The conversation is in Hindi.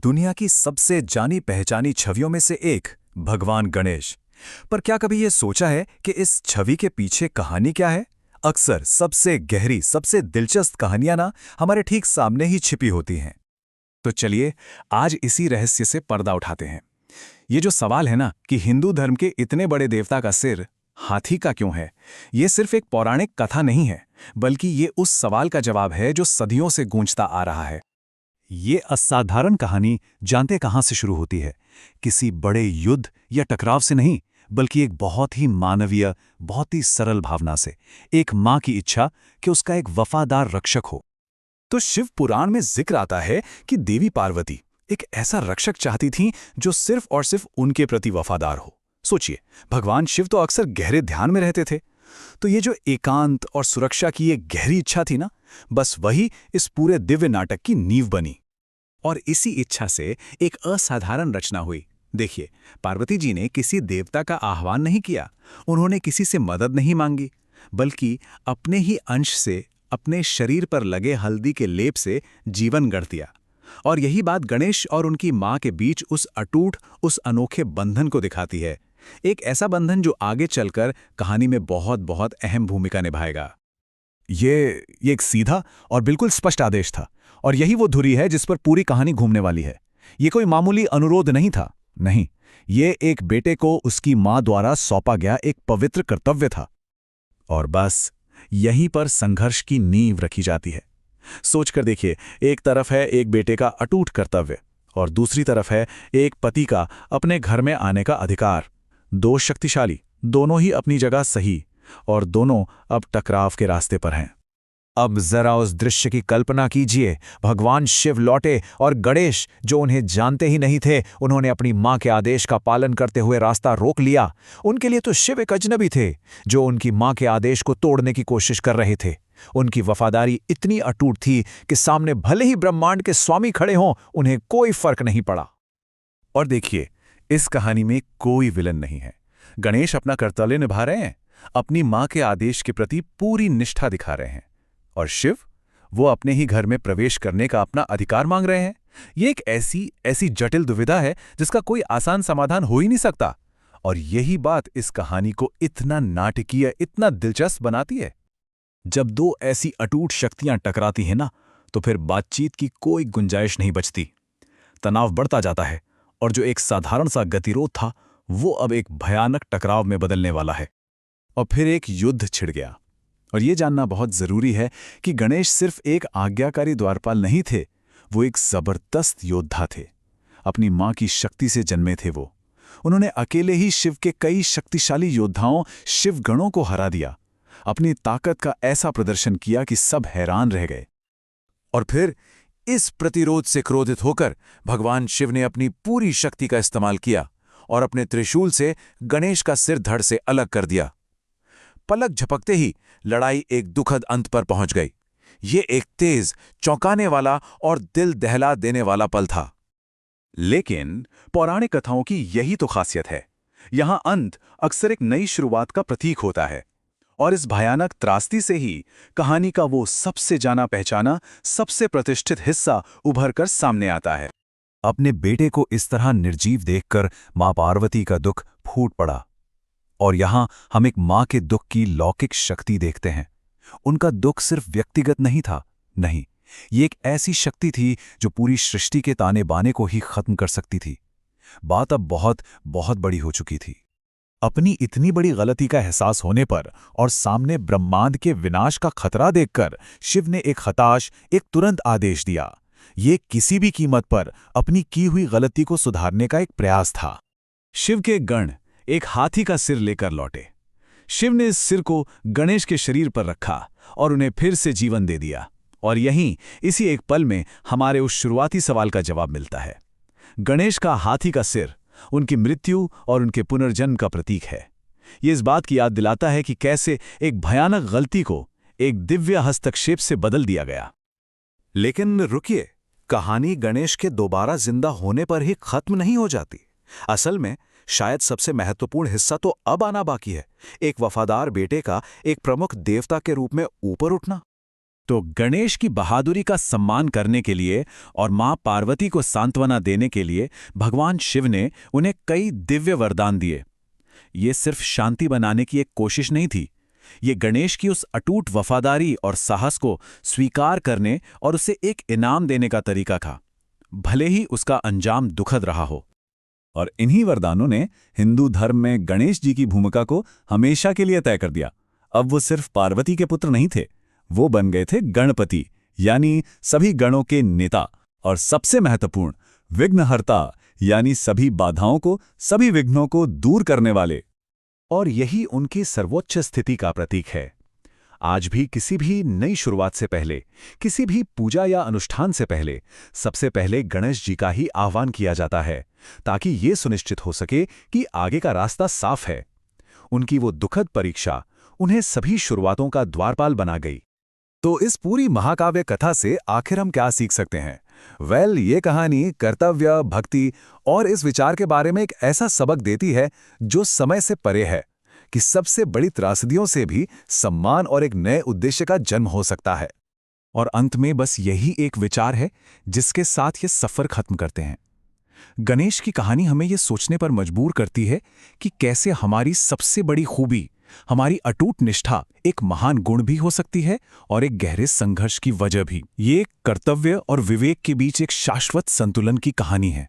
दुनिया की सबसे जानी पहचानी छवियों में से एक भगवान गणेश। पर क्या कभी ये सोचा है कि इस छवि के पीछे कहानी क्या है? अक्सर सबसे गहरी, सबसे दिलचस्प कहानियां ना हमारे ठीक सामने ही छिपी होती हैं। तो चलिए आज इसी रहस्य से पर्दा उठाते हैं। ये जो सवाल है ना कि हिंदू धर्म के इतने बड़े देवता का सिर हाथी का क्यों है, ये सिर्फ एक पौराणिक कथा नहीं है, बल्कि ये उस सवाल का जवाब है जो सदियों से गूंजता आ रहा है। ये असाधारण कहानी जानते कहां से शुरू होती है? किसी बड़े युद्ध या टकराव से नहीं, बल्कि एक बहुत ही मानवीय, बहुत ही सरल भावना से। एक मां की इच्छा कि उसका एक वफादार रक्षक हो। तो शिव पुराण में जिक्र आता है कि देवी पार्वती एक ऐसा रक्षक चाहती थीं जो सिर्फ और सिर्फ उनके प्रति वफादार हो। सोचिए, भगवान शिव तो अक्सर गहरे ध्यान में रहते थे, तो ये जो एकांत और सुरक्षा की एक गहरी इच्छा थी ना, बस वही इस पूरे दिव्य नाटक की नींव बनी। और इसी इच्छा से एक असाधारण रचना हुई। देखिए, पार्वती जी ने किसी देवता का आह्वान नहीं किया, उन्होंने किसी से मदद नहीं मांगी, बल्कि अपने ही अंश से, अपने शरीर पर लगे हल्दी के लेप से जीवन गढ़ दिया। और यही बात गणेश और उनकी मां के बीच उस अटूट, उस अनोखे बंधन को दिखाती है। एक ऐसा बंधन जो आगे चलकर कहानी में बहुत बहुत अहम भूमिका निभाएगा। ये एक सीधा और बिल्कुल स्पष्ट आदेश था, और यही वो धुरी है जिस पर पूरी कहानी घूमने वाली है। ये कोई मामूली अनुरोध नहीं था, नहीं, ये एक बेटे को उसकी मां द्वारा सौंपा गया एक पवित्र कर्तव्य था। और बस यहीं पर संघर्ष की नींव रखी जाती है। सोचकर देखिए, एक तरफ है एक बेटे का अटूट कर्तव्य, और दूसरी तरफ है एक पति का अपने घर में आने का अधिकार। दो शक्तिशाली, दोनों ही अपनी जगह सही, और दोनों अब टकराव के रास्ते पर हैं। अब जरा उस दृश्य की कल्पना कीजिए। भगवान शिव लौटे और गणेश, जो उन्हें जानते ही नहीं थे, उन्होंने अपनी मां के आदेश का पालन करते हुए रास्ता रोक लिया। उनके लिए तो शिव एक अजनबी थे, जो उनकी मां के आदेश को तोड़ने की कोशिश कर रहे थे। उनकी वफादारी इतनी अटूट थी कि सामने भले ही ब्रह्मांड के स्वामी खड़े हों, उन्हें कोई फर्क नहीं पड़ा। और देखिए, इस कहानी में कोई विलन नहीं है। गणेश अपना कर्तव्य निभा रहे हैं, अपनी मां के आदेश के प्रति पूरी निष्ठा दिखा रहे हैं, और शिव, वो अपने ही घर में प्रवेश करने का अपना अधिकार मांग रहे हैं। ये एक ऐसी जटिल दुविधा है जिसका कोई आसान समाधान हो ही नहीं सकता। और यही बात इस कहानी को इतना नाटकीय, इतना दिलचस्प बनाती है। जब दो ऐसी अटूट शक्तियां टकराती हैं ना, तो फिर बातचीत की कोई गुंजाइश नहीं बचती। तनाव बढ़ता जाता है, और जो एक साधारण सा गतिरोध था, वो अब एक भयानक टकराव में बदलने वाला है। और फिर एक युद्ध छिड़ गया। और ये जानना बहुत जरूरी है कि गणेश सिर्फ एक आज्ञाकारी द्वारपाल नहीं थे, वो एक जबरदस्त योद्धा थे। अपनी मां की शक्ति से जन्मे थे वो। उन्होंने अकेले ही शिव के कई शक्तिशाली योद्धाओं, शिवगणों को हरा दिया। अपनी ताकत का ऐसा प्रदर्शन किया कि सब हैरान रह गए। और फिर इस प्रतिरोध से क्रोधित होकर भगवान शिव ने अपनी पूरी शक्ति का इस्तेमाल किया और अपने त्रिशूल से गणेश का सिर धड़ से अलग कर दिया। पलक झपकते ही लड़ाई एक दुखद अंत पर पहुंच गई। ये एक तेज, चौंकाने वाला और दिल दहला देने वाला पल था। लेकिन पौराणिक कथाओं की यही तो खासियत है। यहां अंत अक्सर एक नई शुरुआत का प्रतीक होता है। और इस भयानक त्रासदी से ही कहानी का वो सबसे जाना पहचाना, सबसे प्रतिष्ठित हिस्सा उभर कर सामने आता है। अपने बेटे को इस तरह निर्जीव देखकर मां पार्वती का दुख फूट पड़ा। और यहां हम एक मां के दुख की लौकिक शक्ति देखते हैं। उनका दुख सिर्फ व्यक्तिगत नहीं था, नहीं, ये एक ऐसी शक्ति थी जो पूरी सृष्टि के ताने बाने को ही खत्म कर सकती थी। बात अब बहुत बहुत बड़ी हो चुकी थी। अपनी इतनी बड़ी गलती का एहसास होने पर और सामने ब्रह्मांड के विनाश का खतरा देखकर शिव ने एक हताश, एक तुरंत आदेश दिया। ये किसी भी कीमत पर अपनी की हुई गलती को सुधारने का एक प्रयास था। शिव के गण एक हाथी का सिर लेकर लौटे। शिव ने इस सिर को गणेश के शरीर पर रखा और उन्हें फिर से जीवन दे दिया। और यहीं, इसी एक पल में हमारे उस शुरुआती सवाल का जवाब मिलता है। गणेश का हाथी का सिर उनकी मृत्यु और उनके पुनर्जन्म का प्रतीक है। ये इस बात की याद दिलाता है कि कैसे एक भयानक गलती को एक दिव्य हस्तक्षेप से बदल दिया गया। लेकिन रुकिए, कहानी गणेश के दोबारा जिंदा होने पर ही खत्म नहीं हो जाती। असल में शायद सबसे महत्वपूर्ण हिस्सा तो अब आना बाकी है। एक वफादार बेटे का एक प्रमुख देवता के रूप में ऊपर उठना। तो गणेश की बहादुरी का सम्मान करने के लिए और मां पार्वती को सांत्वना देने के लिए भगवान शिव ने उन्हें कई दिव्य वरदान दिए। ये सिर्फ शांति बनाने की एक कोशिश नहीं थी, ये गणेश की उस अटूट वफादारी और साहस को स्वीकार करने और उसे एक इनाम देने का तरीका था, भले ही उसका अंजाम दुखद रहा हो। और इन्हीं वरदानों ने हिंदू धर्म में गणेश जी की भूमिका को हमेशा के लिए तय कर दिया। अब वो सिर्फ पार्वती के पुत्र नहीं थे, वो बन गए थे गणपति, यानी सभी गणों के नेता, और सबसे महत्वपूर्ण विघ्नहर्ता, यानी सभी बाधाओं को, सभी विघ्नों को दूर करने वाले। और यही उनकी सर्वोच्च स्थिति का प्रतीक है। आज भी किसी भी नई शुरुआत से पहले, किसी भी पूजा या अनुष्ठान से पहले, सबसे पहले गणेश जी का ही आह्वान किया जाता है, ताकि ये सुनिश्चित हो सके कि आगे का रास्ता साफ है। उनकी वो दुखद परीक्षा उन्हें सभी शुरुआतों का द्वारपाल बना गई। तो इस पूरी महाकाव्य कथा से आखिर हम क्या सीख सकते हैं? ये कहानी कर्तव्य, भक्ति और इस विचार के बारे में एक ऐसा सबक देती है जो समय से परे है, कि सबसे बड़ी त्रासदियों से भी सम्मान और एक नए उद्देश्य का जन्म हो सकता है। और अंत में बस यही एक विचार है जिसके साथ ये सफर खत्म करते हैं। गणेश की कहानी हमें ये सोचने पर मजबूर करती है कि कैसे हमारी सबसे बड़ी खूबी, हमारी अटूट निष्ठा एक महान गुण भी हो सकती है और एक गहरे संघर्ष की वजह भी। ये कर्तव्य और विवेक के बीच एक शाश्वत संतुलन की कहानी है।